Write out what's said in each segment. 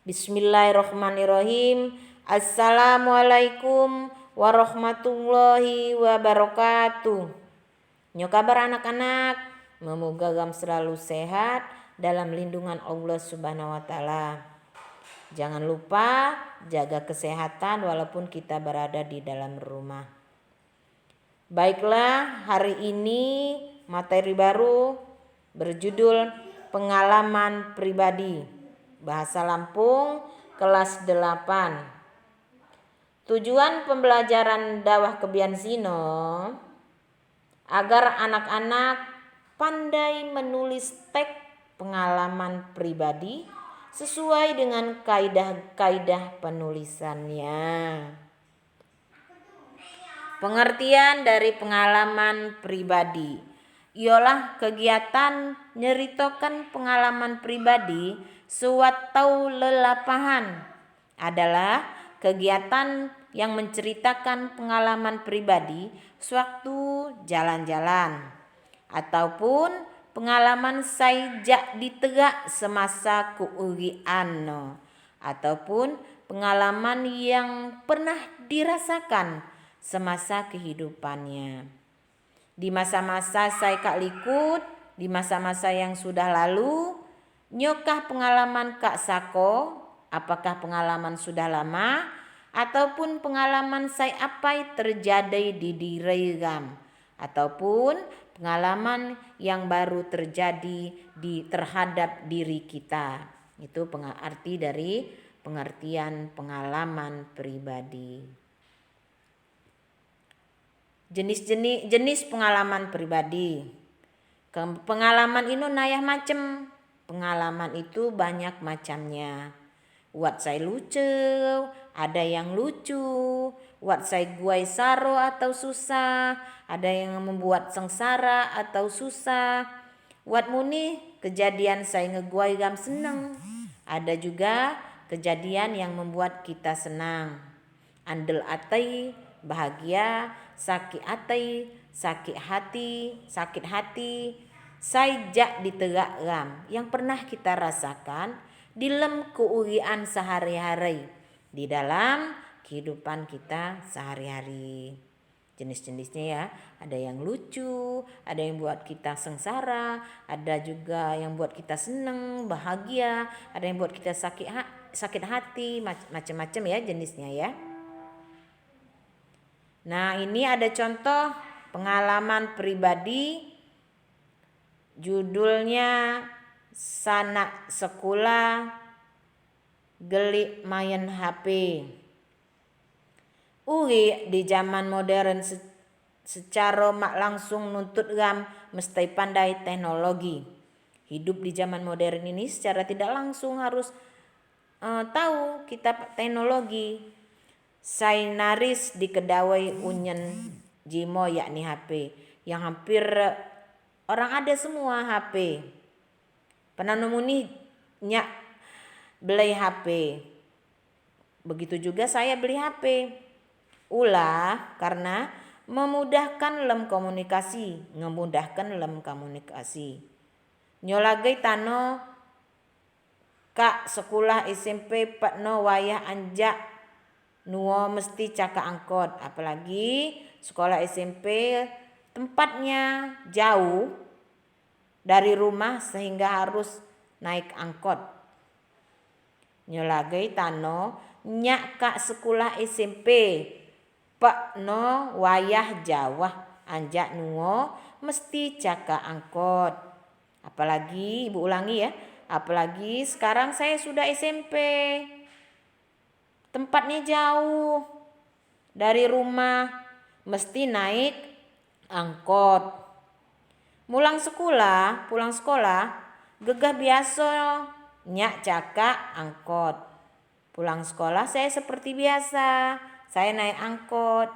Bismillahirrahmanirrahim. Assalamualaikum warahmatullahi wabarakatuh. Nyo kabar anak-anak? Semoga gam selalu sehat dalam lindungan Allah Subhanahu wa taala. Jangan lupa jaga kesehatan walaupun kita berada di dalam rumah. Baiklah, hari ini materi baru berjudul pengalaman pribadi. Bahasa Lampung kelas 8. Tujuan pembelajaran dakwah kebian zino agar anak-anak pandai menulis teks pengalaman pribadi sesuai dengan kaidah-kaidah penulisannya. Pengertian dari pengalaman pribadi ialah kegiatan nyeritokan pengalaman pribadi sewatau lelapahan adalah kegiatan yang menceritakan pengalaman pribadi sewaktu jalan-jalan ataupun pengalaman saijak ditegak semasa keugian ataupun pengalaman yang pernah dirasakan semasa kehidupannya. Di masa-masa saya Kak Likut, di masa-masa yang sudah lalu, nyokah pengalaman Kak Sako, apakah pengalaman sudah lama ataupun pengalaman saya apa terjadi di diri gam ataupun pengalaman yang baru terjadi terhadap diri kita. Itu arti dari pengertian pengalaman pribadi. Jenis pengalaman pribadi. Pengalaman itu nayah macem. Pengalaman itu banyak macamnya. Wat saya lucu, ada yang lucu. Wat saya guai saro atau susah, ada yang membuat sengsara atau susah. Wat muni kejadian saya ngeguai gam seneng. Ada juga kejadian yang membuat kita senang. Andel atai, bahagia, sakit hati, saijak ditegak gam yang pernah kita rasakan di dalam keugian sehari-hari, di dalam kehidupan kita sehari-hari. Jenis-jenisnya ya, ada yang lucu, ada yang buat kita sengsara, ada juga yang buat kita seneng, bahagia, ada yang buat kita sakit hati, macam-macam ya jenisnya ya. Nah, ini ada contoh pengalaman pribadi judulnya sanak sekolah gelik main HP. Ui di zaman modern secara mak langsung nuntut gam mesti pandai teknologi. Hidup di zaman modern ini secara tidak langsung harus tahu kita teknologi. Saya naris di kedawai unyen jimo yakni HP yang hampir orang ada semua HP. Pernah nemu nih nyak beli HP. Begitu juga saya beli HP. Ulah karena memudahkan lem komunikasi, Nyolagai tano Kak sekolah SMP patno wayah anjak nuo mesti caka angkot, apalagi sekolah SMP tempatnya jauh dari rumah sehingga harus naik angkot. Nyolagai tano nyak kak sekolah SMP pak no wayah jawah anjak nuo mesti caka angkot. Apalagi ibu ulangi ya, apalagi sekarang saya sudah SMP. Tempatnya jauh dari rumah, mesti naik angkot. Pulang sekolah, gegah biasa nyak caka angkot. Pulang sekolah saya seperti biasa, saya naik angkot.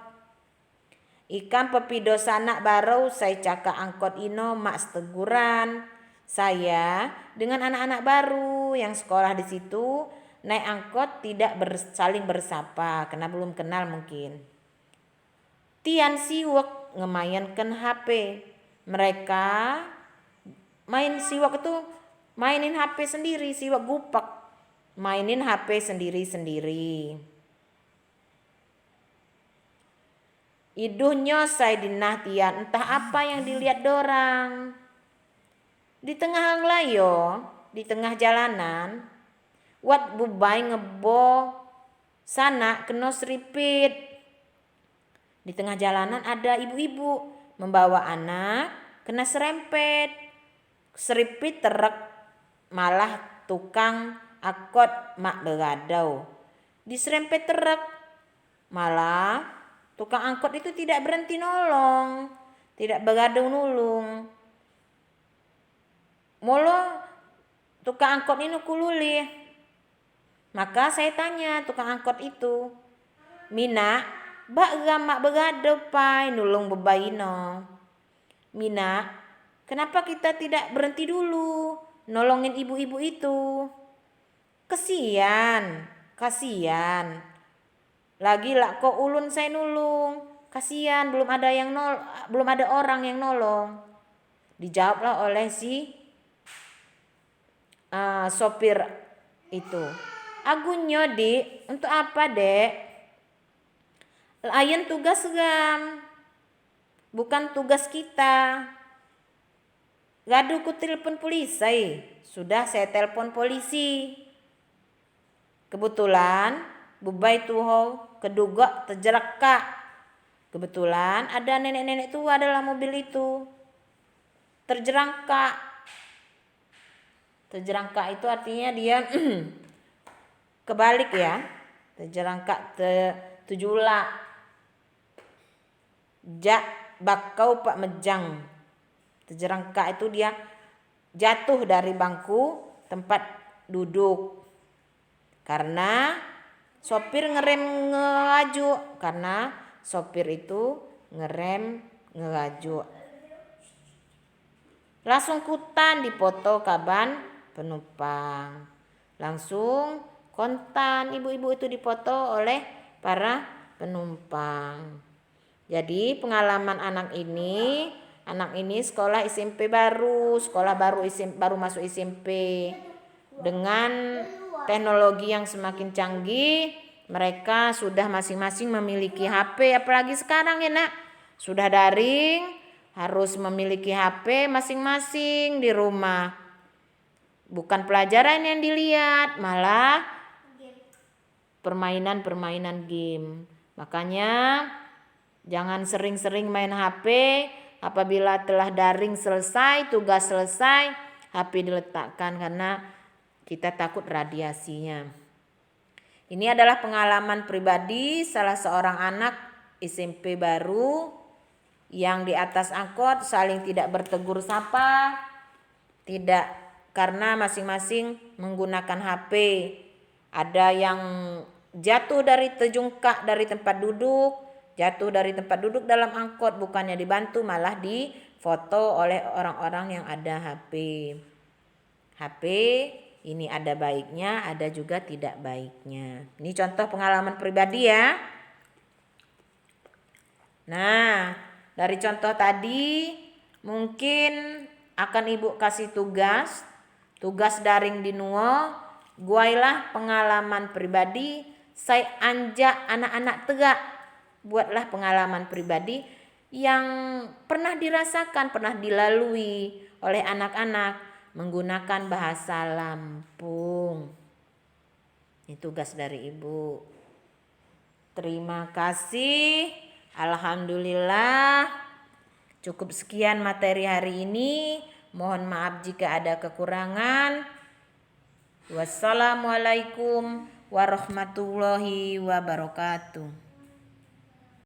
Ikan pepido sanak baru saya caka angkot ino mak teguran. Saya dengan anak-anak baru yang sekolah di situ naik angkot tidak saling bersapa karena belum kenal mungkin. Tian siwak ngemainkan HP. Mereka main siwak itu mainin HP sendiri, siwak gupak. mainin HP sendiri-sendiri. Iduhnya saya dinahtian entah apa yang dilihat dorang. Di tengah hanglayo, di tengah jalanan, wat bubai ngebo sana kena seripit. Di tengah jalanan ada ibu-ibu membawa anak kena serempet. Seripit terek malah tukang akot mak begadau. Diserempet terek malah tukang angkot itu tidak berhenti nolong, tidak begadau nulung. Molo tukang angkot ini kululi. Maka saya tanya tukang angkot itu, Mina, bak mak begadau pai nulung bebaino. Mina, kenapa kita tidak berhenti dulu nolongin ibu-ibu itu? Kasian. Lagi lah kok ulun saya nulung. Kasian, belum ada orang yang nolong. Dijawablah oleh si sopir itu. Agunyo Dik, untuk apa Dek? Ayen tugas gam, bukan tugas kita. Gadu ku telepon polisi. Sudah saya telepon polisi. Kebetulan bubai tuho keduga terjeraka. Kebetulan ada nenek-nenek tua dalam mobil itu. Terjerangka. Terjerangka itu artinya dia kebalik ya. Terjerangka tujula. Jak bakau pak mejang. Terjerangka itu dia jatuh dari bangku tempat duduk. Karena sopir ngerem ngaju. Karena sopir itu ngerem ngaju. Langsung kutan dipoto kaban penumpang. Langsung kontan ibu-ibu itu dipoto oleh para penumpang. Jadi pengalaman anak ini sekolah SMP baru, baru masuk SMP. Dengan teknologi yang semakin canggih, mereka sudah masing-masing memiliki HP, apalagi sekarang ya nak, sudah daring, harus memiliki HP masing-masing di rumah. Bukan pelajaran yang dilihat, malah permainan game. Makanya jangan sering-sering main HP. Apabila telah daring selesai, tugas selesai, HP diletakkan karena kita takut radiasinya. Ini adalah pengalaman pribadi salah seorang anak SMP baru yang di atas angkot saling tidak bertegur sapa, tidak, karena masing-masing menggunakan HP. Ada yang jatuh dari terjungkak dari tempat duduk, dalam angkot, bukannya dibantu malah difoto oleh orang-orang yang ada HP. HP ini ada baiknya, ada juga tidak baiknya. Ini contoh pengalaman pribadi ya. Nah, dari contoh tadi mungkin akan Ibu kasih tugas daring di nuo. Guailah pengalaman pribadi, saya anjak anak-anak tegak. Buatlah pengalaman pribadi yang pernah dirasakan, pernah dilalui oleh anak-anak menggunakan bahasa Lampung. Ini tugas dari Ibu. Terima kasih. Alhamdulillah. Cukup sekian materi hari ini. Mohon maaf jika ada kekurangan. Wassalamualaikum warahmatullahi wabarakatuh.